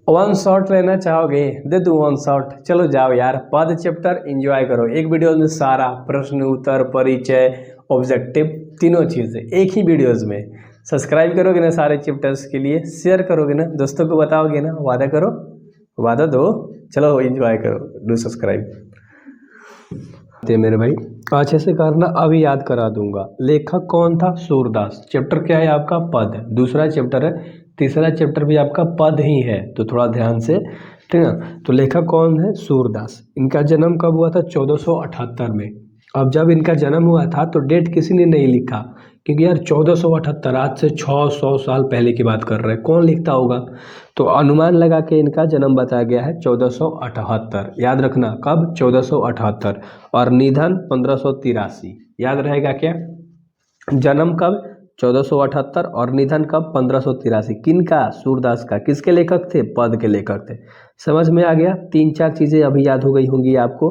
One shot लेना चाहोगे? दे दूं वन शॉट। चलो जाओ यार, पद चैप्टर एंजॉय करो। एक वीडियो में सारा प्रश्न उत्तर परिचय ऑब्जेक्टिव तीनों चीज़ें एक ही वीडियोस में। सब्सक्राइब करोगे ना सारे चैप्टर्स के लिए, शेयर करोगे ना, दोस्तों को बताओगे ना, वादा करो, वादा दो। चलो एंजॉय करो, डू सब्सक्राइब। मेरे भाई अच्छे से करना, अभी याद करा दूंगा। लेखक कौन था? सूरदास। चैप्टर क्या है आपका? पद। दूसरा चैप्टर है, तीसरा चैप्टर भी आपका पद ही है, तो थोड़ा ध्यान से, ठीक है। तो लेखक कौन है? सूरदास। इनका जन्म कब हुआ था? 1478 में। अब जब इनका जन्म हुआ था तो डेट किसी ने नहीं लिखा, क्योंकि यार 1478 आज से 600 साल पहले की बात कर रहे हैं, कौन लिखता होगा? तो अनुमान लगा के इनका जन्म बताया गया है 1478। याद रखना कब? 1478। और निधन 1583। याद रहेगा क्या? जन्म कब? 1478 और निधन कब? 1583। किनका? सूरदास का। किसके लेखक थे? पद के लेखक थे। समझ में आ गया? तीन चार चीज़ें अभी याद हो गई होंगी आपको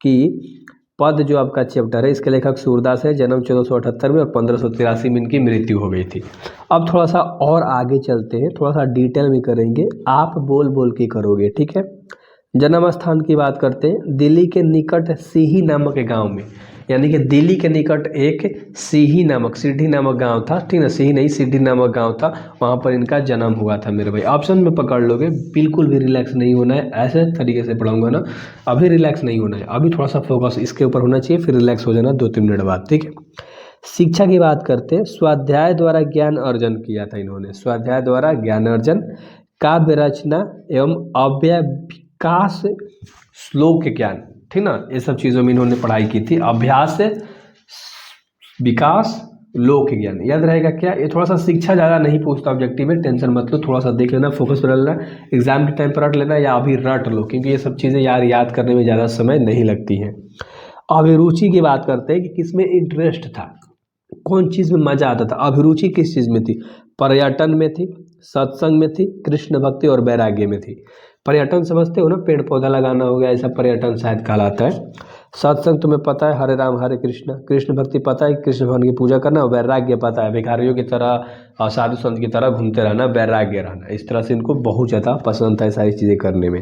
कि पद जो आपका चैप्टर है इसके लेखक सूरदास है, जन्म 1478 में और 1583 में इनकी मृत्यु हो गई थी। अब थोड़ा सा और आगे चलते हैं, थोड़ा सा डिटेल में करेंगे, आप बोल बोल के करोगे, ठीक है। जन्म स्थान की बात करते हैं, दिल्ली के निकट सीही नामक एक गांव में, यानी कि दिल्ली के निकट एक सीही नामक, सिड्ढी नामक गांव था, ठीक ना, सीही नहीं सिड्ढी नामक गांव था, वहां पर इनका जन्म हुआ था मेरे भाई। ऑप्शन में पकड़ लोगे, बिल्कुल भी रिलैक्स नहीं होना है, ऐसे तरीके से पढ़ाऊंगा ना, अभी रिलैक्स नहीं होना है, अभी थोड़ा सा फोकस इसके ऊपर होना चाहिए, फिर रिलैक्स हो जाना 2-3 मिनट बाद, ठीक है। शिक्षा की बात करते हैं, स्वाध्याय द्वारा ज्ञान अर्जन किया था इन्होंने, स्वाध्याय द्वारा ज्ञान अर्जन, काव्य रचना एवं अव्यय विकास, श्लोक ज्ञान, ठीक ना, ये सब चीज़ों में इन्होंने पढ़ाई की थी। अभ्यास, विकास, लोक ज्ञान। याद रहेगा क्या? ये थोड़ा सा शिक्षा ज़्यादा नहीं पूछता ऑब्जेक्टिव में, टेंशन मत लो, थोड़ा सा देख लेना, फोकस बदल लेना, एग्जाम के टाइम पर रट लेना या अभी रट लो, क्योंकि ये सब चीज़ें यार याद करने में ज़्यादा समय नहीं लगती हैं। अभिरुचि की बात करते हैं कि किसमें इंटरेस्ट था, कौन चीज़ में मजा आता था। अभिरुचि किस चीज़ में थी? पर्यटन में थी, सत्संग में थी, कृष्ण भक्ति और वैराग्य में थी। पर्यटन समझते हो ना, पेड़ पौधा लगाना हो गया, ऐसा पर्यटन शायद कहलाता है। सत्संग तुम्हें पता है, हरे राम हरे कृष्ण। कृष्ण भक्ति पता है, कृष्ण भगवान की पूजा करना। वैराग्य पता है, भिखारियों की तरह और साधु संत की तरह घूमते रहना, वैराग्य रहना। इस तरह से इनको बहुत ज़्यादा पसंद था सारी चीज़ें करने में,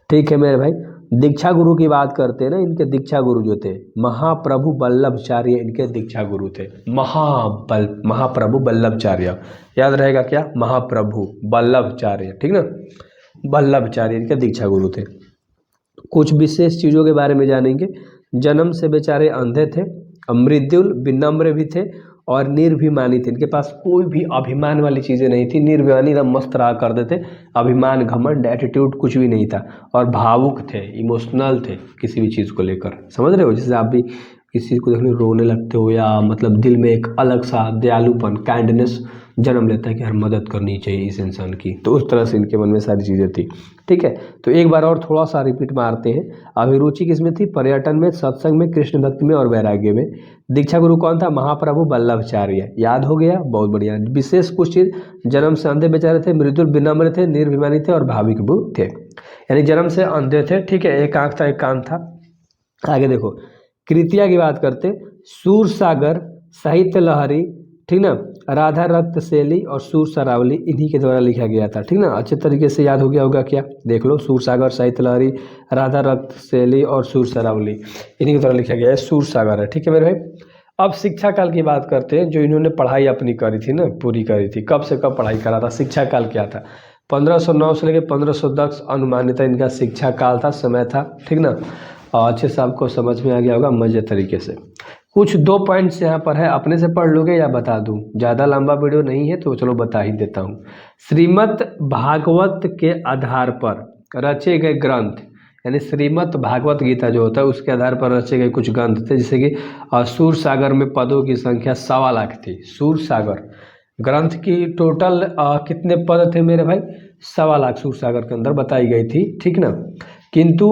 ठीक है मेरे भाई। दीक्षा गुरु की बात करते हैं ना, इनके दीक्षा गुरु जो थे महाप्रभु वल्लभाचार्य, इनके दीक्षा गुरु थे। महाप्रभु वल्लभाचार्य। याद रहेगा क्या? महाप्रभु वल्लभाचार्य, ठीक ना, वल्लभाचार्य इनके दीक्षा गुरु थे। कुछ विशेष चीज़ों के बारे में जानेंगे। जन्म से बेचारे अंधे थे, मृदुल विनम्र भी थे और निर्भिमानी थे। इनके पास कोई भी अभिमान वाली चीज़ें नहीं थी, निर्भिमानी एकदम मस्त रहा करते थे, अभिमान घमंड एटीट्यूड कुछ भी नहीं था। और भावुक थे, इमोशनल थे किसी भी चीज़ को लेकर, समझ रहे हो? जैसे आप भी किसी चीज़ को देखने रोने लगते हो, या मतलब दिल में एक अलग सा दयालुपन, काइंडनेस जन्म लेता है कि हर मदद करनी चाहिए इस इंसान की, तो उस तरह से इनके मन में सारी चीज़ें थी, ठीक है। तो एक बार और थोड़ा सा रिपीट मारते हैं। अभिरुचि किसमें थी? पर्यटन में, सत्संग में, कृष्ण भक्ति में और वैराग्य में। दीक्षा गुरु कौन था? महाप्रभु वल्लभाचार्य। याद हो गया? बहुत बढ़िया। विशेष कुछ चीज़, जन्म से अंधे बेचारे थे, मृदुल विनम्र थे, निर्भिमानी थे और भाविक भी थे। यानी जन्म से अंधे थे, ठीक है, एक आँख था एक कान था। आगे देखो, कृतिया की बात करते, सूर सागर, साहित्य लहरी, ठीक ना, राधा रक्त शैली और सूर सरावली इन्हीं के द्वारा लिखा गया था, ठीक ना। अच्छे तरीके से याद हो गया होगा क्या? देख लो, सूर सागर, साहित्य लहरी, राधा रक्त शैली और सूर सरावली इन्हीं के द्वारा लिखा गया है, सूर सागर है, ठीक है मेरे भाई। अब शिक्षा काल की बात करते हैं, जो इन्होंने पढ़ाई अपनी करी थी ना, पूरी करी थी, कब से कब पढ़ाई करा था, शिक्षा काल क्या था? 1509 से लेकर 1510 अनुमानित इनका शिक्षा काल था, समय था, ठीक ना। अच्छे से आपको समझ में आ गया होगा मजे तरीके से। कुछ 2 पॉइंट्स यहाँ पर है, अपने से पढ़ लोगे या बता दूं? ज़्यादा लंबा वीडियो नहीं है तो चलो बता ही देता हूँ। श्रीमद् भागवत के आधार पर रचे गए ग्रंथ, यानी श्रीमद् भागवत गीता जो होता है उसके आधार पर रचे गए कुछ ग्रंथ थे, जैसे कि सूर सागर में पदों की संख्या 1.25 लाख थी। सूर सागर ग्रंथ की टोटल कितने पद थे मेरे भाई? 1.25 लाख सूर सागर के अंदर बताई गई थी, ठीक ना। किंतु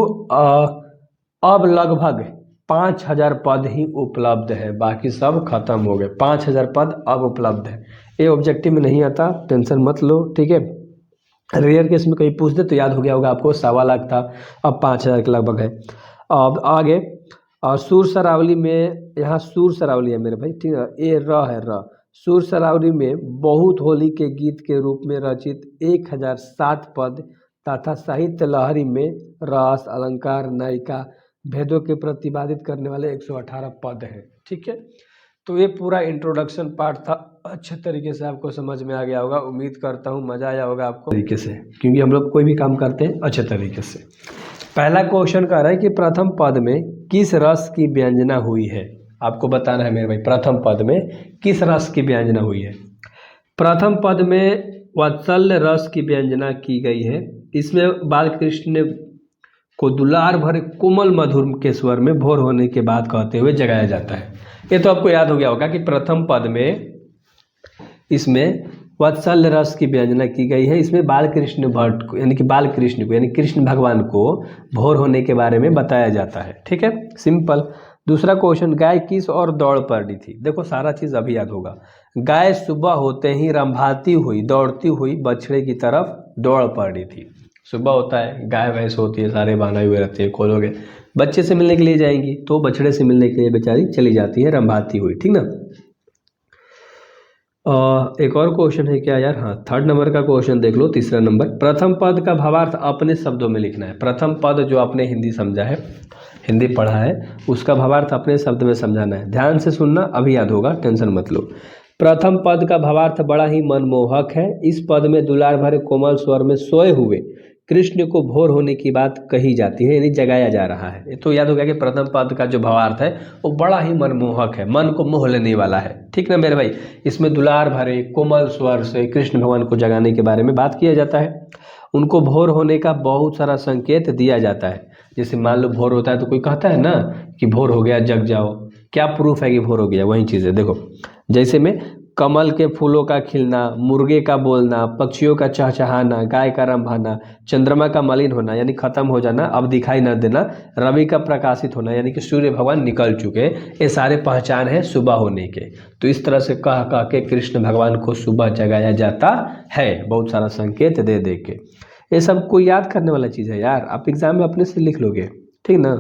अब लगभग 5000 पद ही उपलब्ध है, बाकी सब खत्म हो गए। 5000 पद अब उपलब्ध है। ये ऑब्जेक्टिव में नहीं आता, टेंशन मत लो, ठीक है। रेयर केस में कहीं पूछ दे तो याद हो गया होगा आपको, 1.25 लाख था, अब 5000 के लगभग है। अब आगे सूर सरावली में, यहाँ सूर सरावली है मेरे भाई, ठीक है, ये र है र। सूर सरावली में बहुत होली के गीत के रूप में रचित 1007 पद तथा साहित्य लहरी में रस, अलंकार, नायिका भेदों के प्रतिपादित करने वाले 118 पद हैं। ठीक है, तो ये पूरा इंट्रोडक्शन पार्ट था। अच्छे तरीके से आपको समझ में आ गया होगा, उम्मीद करता हूँ मज़ा आया होगा आपको तरीके से, क्योंकि हम लोग कोई भी काम करते हैं अच्छे तरीके से। पहला क्वेश्चन कह रहा है कि प्रथम पद में किस रस की व्यंजना हुई है। आपको बताना है मेरे भाई, प्रथम पद में किस रस की व्यंजना हुई है। प्रथम पद में वात्सल्य रस की व्यंजना की गई है। इसमें बालकृष्ण को दुलार भरे कोमल मधुर के स्वर में भोर होने के बाद कहते हुए जगाया जाता है। ये तो आपको याद हो गया होगा कि प्रथम पद में इसमें वात्सल्य रस की व्यंजना की गई है। इसमें बालकृष्ण भट्ट को यानी कि बालकृष्ण को यानी कृष्ण भगवान को भोर होने के बारे में बताया जाता है। ठीक है, सिंपल। दूसरा क्वेश्चन, गाय किस और दौड़ पड़ी थी। देखो सारा चीज़ अभी याद होगा। गाय सुबह होते ही रंभाती हुई दौड़ती हुई बछड़े की तरफ दौड़ पड़ी थी। सुबह होता है, गाय भैंस होती है, सारे बांधे हुए रहते हैं, खोलोगे बच्चे से मिलने के लिए जाएंगी तो बछड़े से मिलने के लिए बेचारी चली जाती है रंभाती हुई। ठीक ना। एक और क्वेश्चन है क्या यार, हाँ थर्ड नंबर का क्वेश्चन देख लो, तीसरा नंबर। प्रथम पद का भावार्थ अपने शब्दों में लिखना है। प्रथम पद जो आपने हिंदी समझा है, हिंदी पढ़ा है, उसका भावार्थ अपने शब्द में समझाना है। ध्यान से सुनना, अभी याद होगा, टेंशन मत लो। प्रथम पद का भावार्थ बड़ा ही मनमोहक है। इस पद में दुलार भरे कोमल स्वर में सोए हुए कृष्ण को भोर होने की बात कही जाती है, यानी जगाया जा रहा है। तो याद हो गया कि प्रथम पद का जो भावार्थ है वो बड़ा ही मनमोहक है, मन को मोह लेने वाला है। ठीक ना मेरे भाई। इसमें दुलार भरे कोमल स्वर से कृष्ण भगवान को जगाने के बारे में बात किया जाता है। उनको भोर होने का बहुत सारा संकेत दिया जाता है। जैसे मान लो भोर होता है तो कोई कहता है ना कि भोर हो गया, जग जाओ। क्या प्रूफ है कि भोर हो गया? वही चीज़ है। देखो जैसे में कमल के फूलों का खिलना, मुर्गे का बोलना, पक्षियों का चहचहाना, गाय का रंभाना, चंद्रमा का मलिन होना यानी खत्म हो जाना, अब दिखाई न देना, रवि का प्रकाशित होना यानी कि सूर्य भगवान निकल चुके, ये सारे पहचान है सुबह होने के। तो इस तरह से कह कह के कृष्ण भगवान को सुबह जगाया जाता है, बहुत सारा संकेत दे दे के। ये सब को याद करने वाला चीज़ है यार, आप एग्जाम में अपने से लिख लोगे। ठीक ना।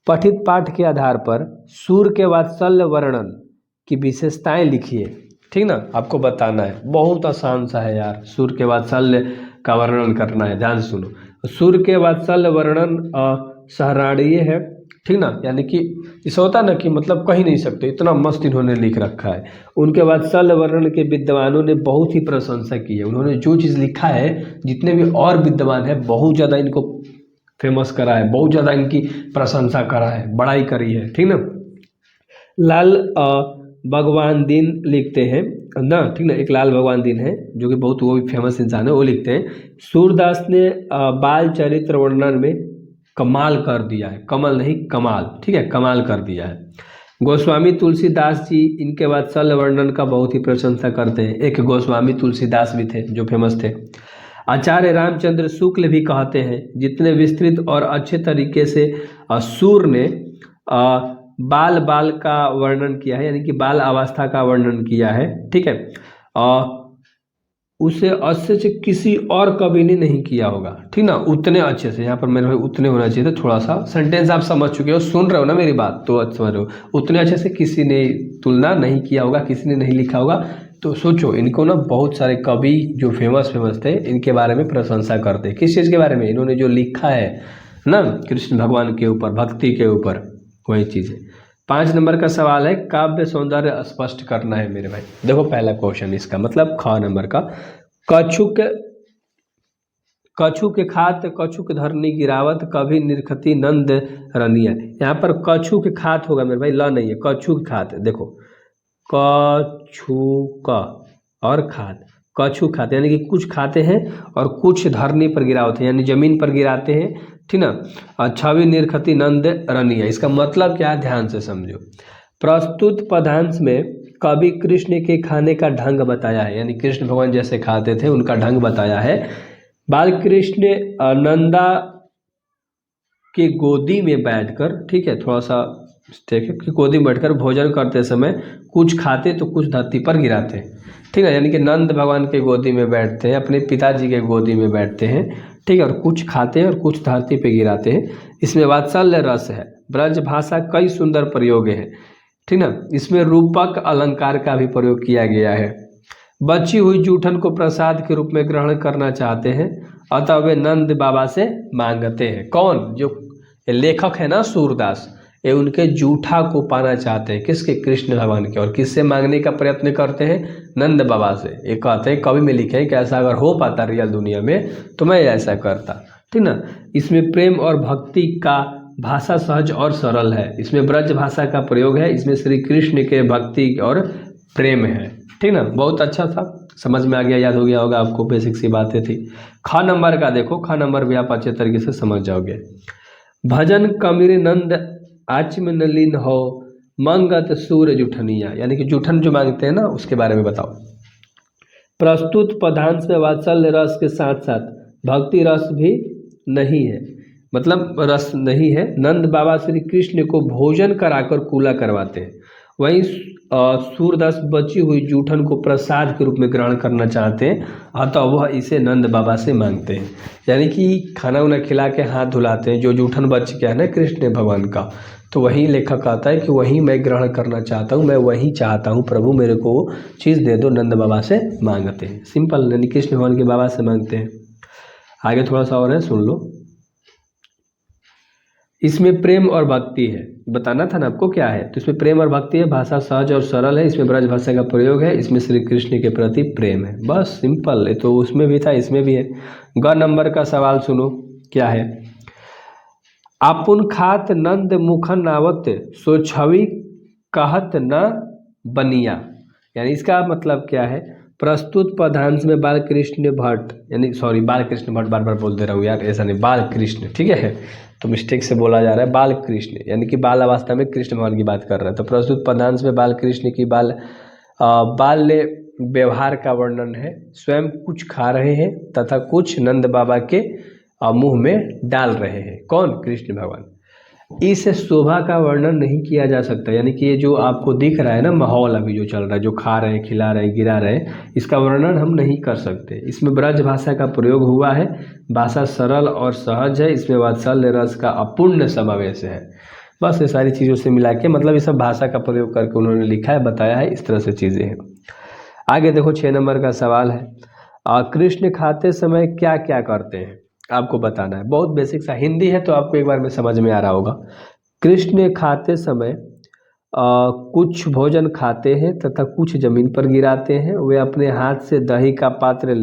पठित पाठ के आधार पर सूर्य के वात्सल्य वर्णन की विशेषताएं लिखिए। ठीक ना, आपको बताना है। बहुत आसान सा है यार, सूर्य के वात्सल्य का वर्णन करना है। ध्यान से सुनो। सूर्य के वात्सल्य वर्णन सहराड़ीय है। ठीक ना, यानी कि इसे होता ना कि मतलब कह नहीं सकते, इतना मस्त इन्होंने लिख रखा है। उनके वात्सल्य वर्णन के विद्वानों ने बहुत ही प्रशंसा की है। उन्होंने जो चीज़ लिखा है, जितने भी और विद्वान है, बहुत ज़्यादा इनको फेमस करा है, बहुत ज़्यादा इनकी प्रशंसा करा है, बड़ाई करी है। ठीक ना। लाल भगवान दीन लिखते हैं ना, ठीक ना, एक लाल भगवान दीन है जो कि बहुत वो भी फेमस इंसान है, वो लिखते हैं सूरदास ने बाल चरित्र वर्णन में कमाल कर दिया है। कमल नहीं, कमाल। ठीक है, कमाल कर दिया है। गोस्वामी तुलसीदास जी इनके वात्सल्य वर्णन का बहुत ही प्रशंसा करते हैं। एक गोस्वामी तुलसीदास भी थे जो फेमस थे। आचार्य रामचंद्र शुक्ल भी कहते हैं, जितने विस्तृत और अच्छे तरीके से सूर्य ने बाल बाल का वर्णन किया है, यानी कि बाल अवस्था का वर्णन किया है। ठीक है, उसे अच्छे से किसी और कवि ने नहीं किया होगा। ठीक ना, उतने अच्छे से, यहाँ पर मेरे भाई उतने होना चाहिए था। थोड़ा सा सेंटेंस आप समझ चुके हो, सुन रहे हो ना मेरी बात, तो समझ रहे हो। उतने अच्छे से किसी ने तुलना नहीं किया होगा, किसी ने नहीं लिखा होगा। तो सोचो, इनको ना बहुत सारे कवि जो फेमस थे, इनके बारे में प्रशंसा करते हैं। किस चीज़ के बारे में? इन्होंने जो लिखा है ना कृष्ण भगवान के ऊपर, भक्ति के ऊपर, वही चीज़ है। 5 नंबर का सवाल है, काव्य सौंदर्य स्पष्ट करना है मेरे भाई। देखो पहला क्वेश्चन इसका मतलब ख नंबर का, कछुक खात कछुक धरनी गिरावत, कभी निरखती नंद रनिया। यहाँ पर कछुक खात होगा मेरे भाई, ल नहीं है, कछुक खात। देखो कछुक और खात, कछु खाते यानी कि कुछ खाते हैं और कुछ धरनी पर गिरावते हैं, यानी जमीन पर गिराते हैं। ठीक ना। और छवि निरखती नंद रनिया, इसका मतलब क्या है? ध्यान से समझो। प्रस्तुत पदांश में कवि कृष्ण के खाने का ढंग बताया है, यानी कृष्ण भगवान जैसे खाते थे उनका ढंग बताया है। बाल कृष्ण नंदा के गोदी में बैठकर, ठीक है, थोड़ा सा देखें कि गोदी में बैठकर भोजन करते समय कुछ खाते तो कुछ धरती पर गिराते। ठीक है, यानी कि नंद भगवान के गोदी में बैठते हैं, अपने पिताजी के गोदी में बैठते हैं। ठीक है, और कुछ खाते हैं और कुछ धरती पे गिराते हैं। इसमें वात्सल्य रस है, ब्रज भाषा, कई सुंदर प्रयोग हैं। ठीक ना। इसमें रूपक अलंकार का भी प्रयोग किया गया है। बची हुई जूठन को प्रसाद के रूप में ग्रहण करना चाहते हैं। अतः वे नंद बाबा से मांगते हैं। कौन? जो लेखक है ना सूरदास, ये उनके जूठा को पाना चाहते हैं। किसके? कृष्ण भगवान के। और किससे मांगने का प्रयत्न करते हैं? नंद बाबा से। ये कहते हैं, कवि में लिखे हैं कि ऐसा अगर हो पाता रियल दुनिया में तो मैं ऐसा करता, ठीक ना। इसमें प्रेम और भक्ति का भाषा सहज और सरल है। इसमें ब्रज भाषा का प्रयोग है। इसमें श्री कृष्ण के भक्ति और प्रेम है, ठीक ना। बहुत अच्छा था, समझ में आ गया, याद हो गया होगा आपको, बेसिक सी बातें थी। ख नंबर का देखो, ख नंबर भी आप अच्छे तरीके से समझ जाओगे। भजन कमिर नंद आचम नलिन हो मंगत सूर जुठनिया, यानी कि जुठन जो मांगते हैं ना उसके बारे में बताओ। प्रस्तुत पदांश में वात्सल्य रस के साथ साथ भक्ति रस भी नहीं है, मतलब रस नहीं है। नंद बाबा श्री कृष्ण को भोजन कराकर कूला करवाते हैं। वहीं सूरदास बची हुई जूठन को प्रसाद के रूप में ग्रहण करना चाहते हैं, अतः वह इसे नंद बाबा से मांगते हैं। यानी कि खाना उना खिला के हाथ धुलाते हैं। जो जूठन बच गया है ना कृष्ण भगवान का, तो वही लेखक कहता है कि वही मैं ग्रहण करना चाहता हूँ, मैं वही चाहता हूँ, प्रभु मेरे को चीज़ दे दो। नंद बाबा से मांगते हैं, सिंपल, यानी कृष्ण भगवान के बाबा से मांगते हैं। आगे थोड़ा सा और है, सुन लो। इसमें प्रेम और भक्ति है, बताना था ना आपको क्या है। तो इसमें प्रेम और भक्ति है, भाषा सहज और सरल है, इसमें ब्रज भाषा का प्रयोग है, इसमें श्री कृष्ण के प्रति प्रेम है। बस सिंपल, तो उसमें भी था इसमें भी है। ग नंबर का सवाल सुनो, क्या है। आपुन खात नंद मुखन आवत सो छवि कहत न बनिया, यानी इसका मतलब क्या है। प्रस्तुत पदांश में बाल कृष्ण भट्ट, यानी सॉरी बाल कृष्ण भट्ट, बार बार बोल दे रहा हूँ यार, ऐसा नहीं, बाल कृष्ण, ठीक है, तो मिस्टेक से बोला जा रहा है बाल कृष्ण, यानी कि बाल अवस्था में कृष्ण भगवान की बात कर रहा है। तो प्रस्तुत पदांश में बाल कृष्ण की बाल्य व्यवहार का वर्णन है। स्वयं कुछ खा रहे हैं तथा कुछ नंद बाबा के मुंह में डाल रहे हैं। कौन? कृष्ण भगवान। इस शोभा का वर्णन नहीं किया जा सकता, यानी कि ये जो आपको दिख रहा है ना माहौल अभी जो चल रहा है, जो खा रहे हैं, खिला रहे हैं, गिरा रहे हैं, इसका वर्णन हम नहीं कर सकते। इसमें ब्रज भाषा का प्रयोग हुआ है, भाषा सरल और सहज है, इसमें वात्सल्य रस का अपूर्ण समावेश है। बस ये सारी चीज़ों से मिला के, मतलब ये सब भाषा का प्रयोग करके उन्होंने लिखा है, बताया है, इस तरह से चीज़ें हैं। आगे देखो 6 नंबर का सवाल है, कृष्ण खाते समय क्या क्या करते हैं, आपको बताना है। बहुत बेसिक सा हिंदी है, तो आपको एक बार में समझ में आ रहा होगा। कृष्ण खाते समय कुछ भोजन खाते हैं तथा कुछ जमीन पर गिराते हैं। वे अपने हाथ से दही का पात्र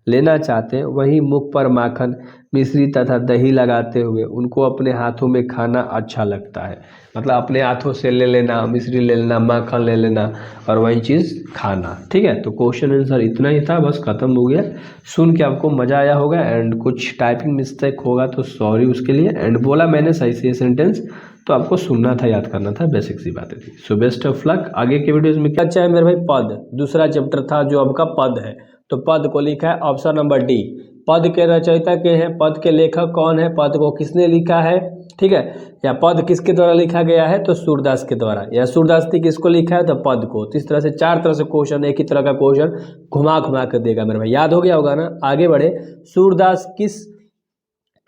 लेना चाहते हैं, वहीं मुख पर माखन, मिश्री तथा दही लगाते हुए उनको अपने हाथों में खाना अच्छा लगता है। मतलब अपने हाथों से ले लेना, मिश्री ले लेना, माखन ले लेना और वही चीज़ खाना, ठीक है। तो क्वेश्चन आंसर इतना ही था, बस खत्म हो गया। सुन के आपको मज़ा आया होगा, एंड कुछ टाइपिंग मिस्टेक होगा तो सॉरी उसके लिए। एंड बोला मैंने सही से सेंटेंस, तो आपको सुनना था, याद करना था, बेसिक सी बातें थी। So best of luck. आगे के वीडियोज़ में क्या चाहिए मेरे भाई? पद, दूसरा चैप्टर था जो आपका पद है, तो पद को लिखा है ऑप्शन नंबर डी। पद के रचयिता के हैं, पद के लेखक कौन है, पद को किसने लिखा है, ठीक है, या पद किसके द्वारा लिखा गया है, तो सूरदास के द्वारा, या सूरदास ने किसको लिखा है, तो पद को। तो इस तरह से 4 तरह से क्वेश्चन, एक ही तरह का क्वेश्चन घुमा घुमा कर देगा मेरे भाई, याद हो गया होगा ना। आगे बढ़े, सूरदास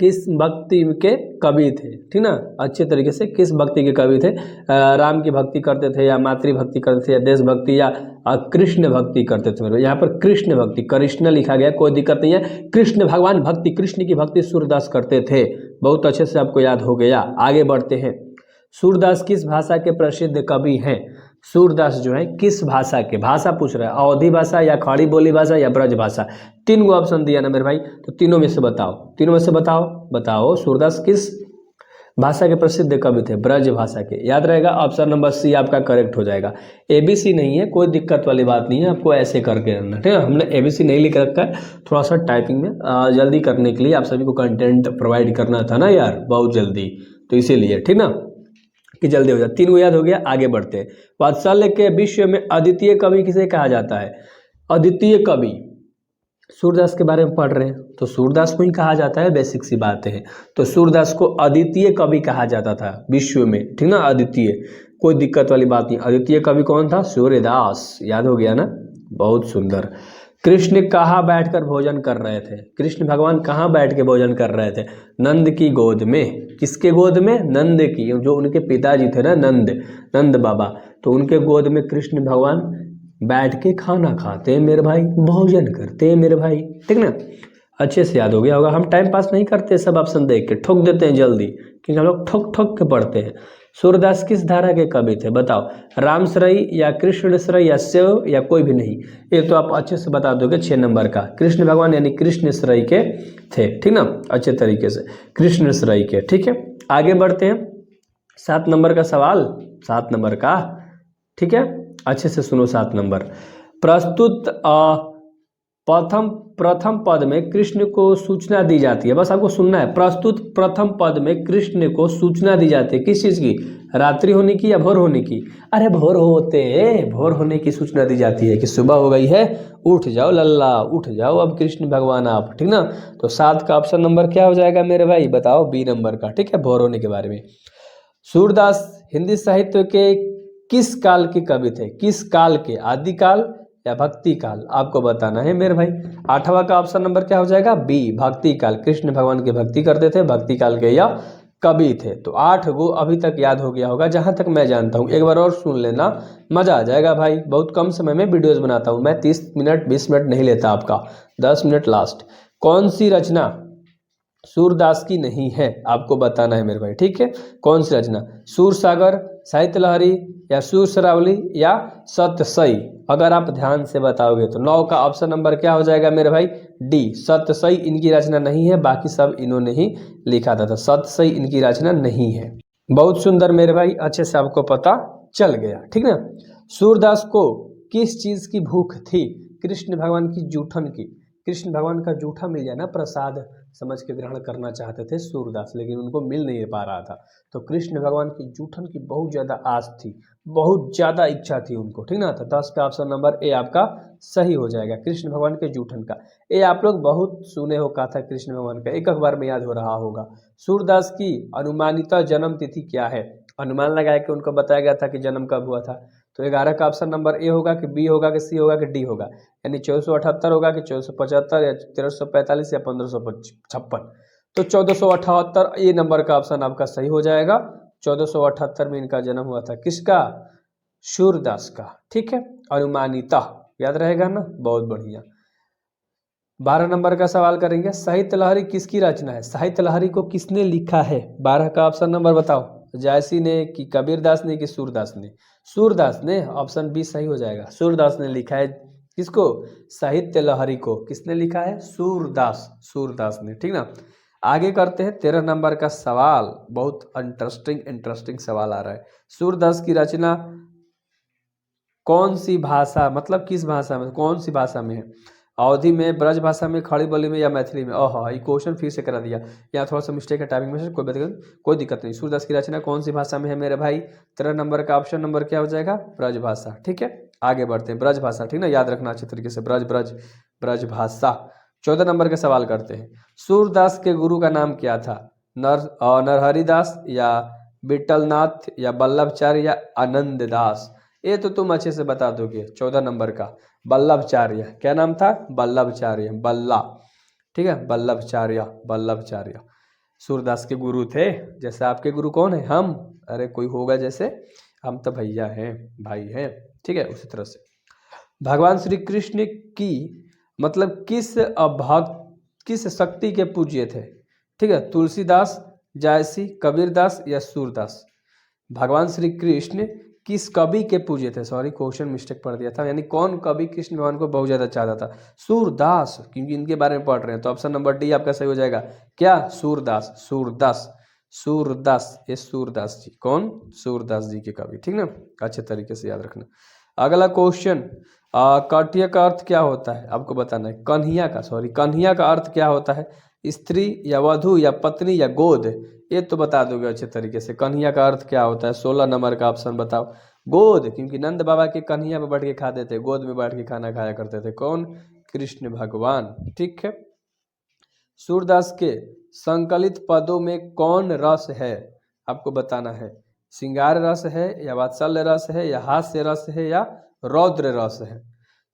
किस भक्ति के कवि थे, ठीक ना, अच्छे तरीके से किस भक्ति के कवि थे। राम की भक्ति करते थे, या मातृभक्ति करते थे, या देशभक्ति, या कृष्ण भक्ति करते थे। यहाँ पर कृष्ण भक्ति, कृष्ण लिखा गया, कोई दिक्कत नहीं है। कृष्ण भगवान भक्ति, कृष्ण की भक्ति सूरदास करते थे। बहुत अच्छे से आपको याद हो गया। आगे बढ़ते हैं, सूरदास किस भाषा के प्रसिद्ध कवि हैं। सूरदास जो है किस भाषा के, भाषा पूछ रहा है, अवधी भाषा या खड़ी बोली भाषा या ब्रज भाषा। 3 ऑप्शन दिया ना मेरे भाई, तो तीनों में से बताओ, तीनों में से बताओ सूरदास किस भाषा के प्रसिद्ध कवि थे, ब्रज भाषा के। याद रहेगा, ऑप्शन नंबर सी आपका करेक्ट हो जाएगा। ABC नहीं है, कोई दिक्कत वाली बात नहीं है, आपको ऐसे करके रहना, ठीक है। हमने ABC नहीं लिख रखा है, थोड़ा सा टाइपिंग में जल्दी करने के लिए, आप सभी को कंटेंट प्रोवाइड करना था ना यार, बहुत जल्दी, तो इसीलिए, ठीक ना, कि जल्दी हो जाए। 3 को याद हो गया। आगे बढ़ते हैं, वात्सल्य के विश्व में अद्वितीय कवि किसे कहा जाता है। अद्वितीय कवि, सूरदास के बारे में पढ़ रहे हैं तो सूरदास को ही कहा जाता है, बेसिक सी बात है। तो सूरदास को अद्वितीय कवि कहा जाता था विश्व में, ठीक ना, अद्वितीय, कोई दिक्कत वाली बात नहीं। अद्वितीय कवि कौन था? सूर्यदास, याद हो गया ना, बहुत सुंदर। कृष्ण कहाँ बैठकर भोजन कर रहे थे, कृष्ण भगवान कहाँ बैठ के भोजन कर रहे थे? नंद की गोद में। किसके गोद में? नंद की, जो उनके पिताजी थे ना, नंद बाबा, तो उनके गोद में कृष्ण भगवान बैठ के खाना खाते हैं मेरे भाई, भोजन करते हैं मेरे भाई, ठीक ना। अच्छे से याद हो गया होगा। हम टाइम पास नहीं करते सब ऑप्शन देख के, ठोक देते हैं जल्दी, क्योंकि हम लोग ठोक ठोक के पढ़ते हैं। सूरदास किस धारा के कवि थे बताओ, रामश्रयी या कृष्णश्रयी या शिव या कोई भी नहीं? ये तो आप अच्छे से बता दोगे 6 नंबर का, कृष्ण भगवान यानी कृष्णश्रयी के थे, ठीक ना, अच्छे तरीके से कृष्णश्रयी के। ठीक है, आगे बढ़ते हैं। 7 नंबर का सवाल, 7 नंबर का, ठीक है, अच्छे से सुनो। 7 नंबर, प्रस्तुत प्रथम प्रथम पद में कृष्ण को सूचना दी जाती है, बस आपको सुनना है। प्रस्तुत प्रथम पद में कृष्ण को सूचना दी जाती है, किस चीज की? रात्रि होने की या भोर होने की? अरे भोर होने की सूचना दी जाती है कि सुबह हो गई है, उठ जाओ लल्ला, उठ जाओ अब कृष्ण भगवान आप, ठीक ना। तो 7 का ऑप्शन नंबर क्या हो जाएगा मेरे भाई, बताओ, बी नंबर का, ठीक है, भोर होने के बारे में। सूरदास हिंदी साहित्य के किस काल के कवि थे? किस काल के, आदिकाल या भक्ति काल, आपको बताना है मेरे भाई। 8वां का ऑप्शन नंबर क्या हो जाएगा, बी, भक्ति काल। कृष्ण भगवान की भक्ति करते थे, भक्ति काल के या कवि थे। तो 8 गो अभी तक याद हो गया होगा जहां तक मैं जानता हूं। एक बार और सुन लेना, मजा आ जाएगा भाई। बहुत कम समय में वीडियोस बनाता हूं मैं, 30 मिनट 20 मिनट नहीं लेता आपका, 10 मिनट लास्ट। कौन सी रचना सूरदास की नहीं है, आपको बताना है मेरे भाई, ठीक है। कौन सी रचना, सूर सागर, साहित्य लहरी या सूर शरावली या सतसई? अगर आप ध्यान से बताओगे तो 9 का ऑप्शन नंबर क्या हो जाएगा मेरे भाई, डी, सतसई इनकी रचना नहीं है, बाकी सब इन्होंने ही लिखा था, तो सतसई इनकी रचना नहीं है। बहुत सुंदर मेरे भाई, अच्छे से आपको पता चल गया, ठीक ना। सूरदास को किस चीज की भूख थी? कृष्ण भगवान की जूठन की। कृष्ण भगवान का जूठा मिल जाए ना प्रसाद समझ के ग्रहण करना चाहते थे सूरदास, लेकिन उनको मिल नहीं पा रहा था। तो कृष्ण भगवान की जूठन की बहुत ज़्यादा आस थी, बहुत ज़्यादा इच्छा थी उनको, ठीक ना। तो 10 का ऑप्शन नंबर ए आपका सही हो जाएगा, कृष्ण भगवान के जूठन का। ये आप लोग बहुत सुने हो कहा था कृष्ण भगवान का, एक अखबार में याद हो रहा होगा। सूरदास की अनुमानित जन्म तिथि क्या है? अनुमान लगाया कि उनको बताया गया था कि जन्म कब हुआ था। तो 11 का ऑप्शन नंबर ए होगा कि बी होगा कि सी होगा कि डी होगा, यानी 1478 होगा कि 1475 या 1345 या 1556? तो 1478 ये नंबर का ऑप्शन आपका सही हो जाएगा। 1478 में इनका जन्म हुआ था, किसका? सूरदास का, ठीक है, अनुमानिता, याद रहेगा ना, बहुत बढ़िया। 12 नंबर का सवाल करेंगे, साहित्य लहरी किसकी रचना है? साहित्य लहरी को किसने लिखा है? 12 का ऑप्शन नंबर बताओ, जायसी ने कि कबीरदास ने कि सूरदास ने? सूरदास ने, ऑप्शन बी सही हो जाएगा, सूरदास ने लिखा है। किसको? साहित्य लहरी को किसने लिखा है? सूरदास, सूरदास ने, ठीक ना। आगे करते हैं 13 नंबर का सवाल, बहुत इंटरेस्टिंग सवाल आ रहा है। सूरदास की रचना कौन सी भाषा, मतलब किस भाषा में, कौन सी भाषा में है? अवधी में, ब्रज भाषा में, खड़ी बोली में या मैथिली में? ओह, ये क्वेश्चन फिर से करा दिया, यहाँ थोड़ा सा मिस्टेक है टाइपिंग में से, कोई दिक्कत नहीं। सूरदास की रचना कौन सी भाषा में है मेरे भाई? 13 नंबर का ऑप्शन नंबर क्या हो जाएगा? ब्रज भाषा, ठीक है। आगे बढ़ते हैं, ब्रज भाषा, ठीक ना, याद रखना अच्छे तरीके से, ब्रज ब्रज ब्रज भाषा। 14 नंबर का सवाल करते हैं, सूरदास के गुरु का नाम क्या था? नरहरिदास या विठलनाथ या वल्लभचार्य या आनंद दास? ये तो तुम अच्छे से बता दोगे। 14 नंबर का वल्लभचार्य, क्या नाम था? वल्लभचार्य, बल्ला, ठीक है, वल्लभचार्य, वल्लभचार्य सूरदास के गुरु थे। जैसे आपके गुरु कौन है? हम, अरे कोई होगा जैसे, हम तो भैया हैं, भाई हैं, ठीक है, उसी तरह से। भगवान श्री कृष्ण की मतलब किस शक्ति के पूज्य थे? ठीक है, तुलसीदास, जायसी, कबीरदास या सूरदास? भगवान श्री कृष्ण किस कवि के पूज्य थे? सॉरी, क्वेश्चन मिस्टेक पढ़ दिया था, यानी कौन कवि कृष्ण भगवान को बहुत ज्यादा चाहता था? सूरदास, क्योंकि इनके बारे में पढ़ रहे हैं। तो ऑप्शन नंबर डी आपका सही हो जाएगा, क्या? सूरदास, सूरदास, सूरदास, ये सूरदास जी, कौन? सूरदास जी के कवि, ठीक ना, अच्छे तरीके से याद रखना। अगला क्वेश्चन, कठिया का अर्थ क्या होता है? आपको बताना है। कन्हैया का अर्थ क्या होता है? स्त्री या वधु या पत्नी या गोद? ये तो बता दोगे अच्छे तरीके से, कन्हैया का अर्थ क्या होता है? 16 नंबर का ऑप्शन बताओ, गोद, क्योंकि नंद बाबा के कन्हैया पे बैठ के खाते थे, गोद में बैठ के खाना खाया करते थे, कौन? कृष्ण भगवान, ठीक है। सूरदास के संकलित पदों में कौन रस है? आपको बताना है। श्रृंगार रस है या वात्सल्य रस है या हास्य रस है या रौद्र रस है?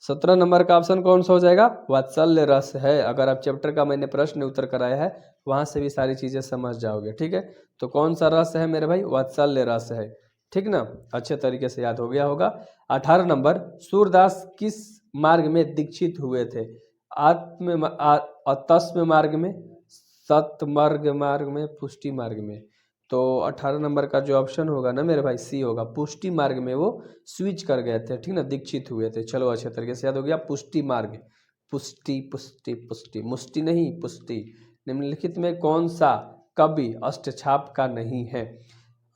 17 नंबर का ऑप्शन कौन सा हो जाएगा? वात्सल्य रस है। अगर आप चैप्टर का मैंने प्रश्न उत्तर कराया है, वहां से भी सारी चीजें समझ जाओगे, ठीक है। तो कौन सा रस है मेरे भाई? वात्सल्य रस है, ठीक ना, अच्छे तरीके से याद हो गया होगा। 18 नंबर, सूरदास किस मार्ग में दीक्षित हुए थे? तस्म मार्ग में, सतमर्ग मार्ग में, पुष्टि मार्ग में। तो 18 नंबर का जो ऑप्शन होगा ना मेरे भाई, सी होगा। पुष्टि मार्ग में वो स्विच कर गए थे, ठीक ना, दीक्षित हुए थे। चलो अच्छे तरीके से याद हो गया। पुष्टि मार्ग, पुष्टि पुष्टि पुष्टि, मुष्टि नहीं पुष्टि। निम्नलिखित में कौन सा कवि अष्टछाप का नहीं है?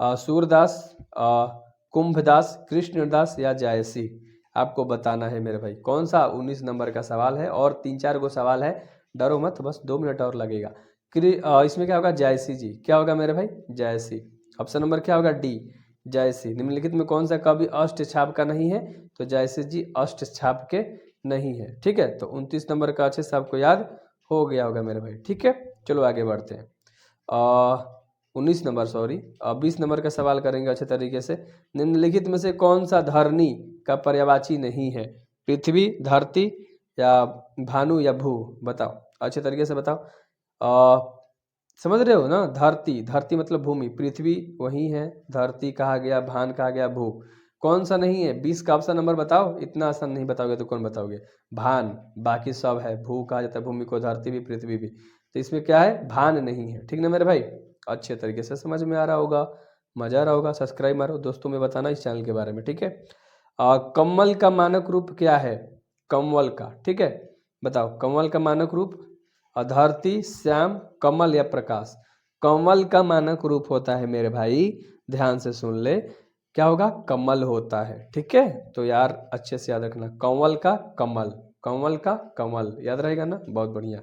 सूरदास, कुंभदास, कृष्णदास या जायसी? आपको बताना है मेरे भाई कौन सा। 19 नंबर का सवाल है और 3-4 गो सवाल है, डरो मत, बस 2 मिनट और लगेगा। इसमें क्या होगा? जायसी जी। क्या होगा मेरे भाई? जायसी। ऑप्शन नंबर क्या होगा? डी, जायसी। निम्नलिखित में कौन सा कवि अष्टछाप का नहीं है? तो जायसी जी अष्टछाप के नहीं है, ठीक है। तो 29 नंबर का अच्छे से आपको याद हो गया होगा मेरे भाई, ठीक है। चलो आगे बढ़ते हैं। 19 नंबर, सॉरी, 20 नंबर का सवाल करेंगे अच्छे तरीके से। निम्नलिखित में से कौन सा धरनी का पर्यायवाची नहीं है? पृथ्वी, धरती या भानु या भू? बताओ अच्छे तरीके से बताओ। समझ रहे हो ना? धरती, धरती मतलब भूमि, पृथ्वी वही है, धरती कहा गया, भान कहा गया, भू कौन सा नहीं है? 20 का ऑप्शन नंबर बताओ। इतना आसान नहीं बताओगे तो कौन बताओगे? भान, बाकी सब है। भू कहा जाता है भूमि को, धरती भी, पृथ्वी भी। तो इसमें क्या है? भान नहीं है, ठीक ना मेरे भाई। अच्छे तरीके से समझ में आ रहा होगा, मजा आ रहा होगा। सब्सक्राइब मारो, दोस्तों में बताना इस चैनल के बारे में, ठीक है। कमल का मानक रूप क्या है? कमल का, ठीक है, बताओ कमल का मानक रूप। धरती, श्याम, कमल या प्रकाश? कमल का मानक रूप होता है मेरे भाई, ध्यान से सुन ले, क्या होगा? कमल होता है, ठीक है। तो यार अच्छे से याद रखना, कमल का कमल, कमल का कमल, याद रहेगा ना? बहुत बढ़िया।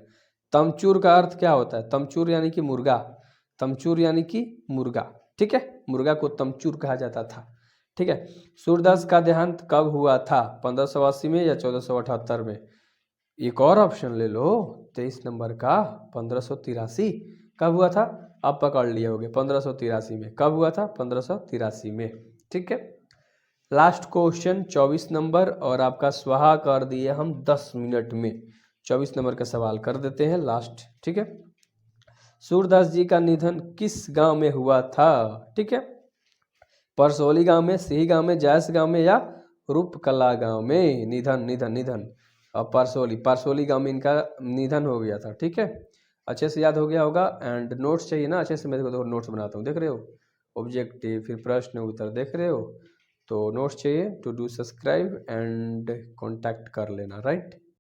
तमचूर का अर्थ क्या होता है? तमचूर यानी कि मुर्गा, तमचूर यानी कि मुर्गा, ठीक है। मुर्गा को तमचूर कहा जाता था, ठीक है। सूरदास का देहांत कब हुआ था? 1580 में या 1478 में? एक और ऑप्शन ले लो, 23 नंबर का, 1583। कब हुआ था? अब पकड़ लिए होगे, 1583 में। कब हुआ था? 1583 में, ठीक है। लास्ट क्वेश्चन 24 नंबर, और आपका स्वाहा कर दिए हम 10 मिनट में। 24 नंबर का सवाल कर देते हैं लास्ट, ठीक है। सूरदास जी का निधन किस गांव में हुआ था? ठीक है, परसौली गांव में, सिही गांव में, जायस गांव में या रूपकला गांव में? निधन निधन निधन, परसौली, परसौली गांव में इनका निधन हो गया था, ठीक है। अच्छे से याद हो गया होगा। एंड नोट्स चाहिए ना अच्छे से? मैं देखो नोट्स बनाता हूँ, देख रहे हो, ऑब्जेक्टिव, फिर प्रश्न उत्तर, देख रहे हो। तो नोट्स चाहिए, to do subscribe and contact कर लेना, राइट।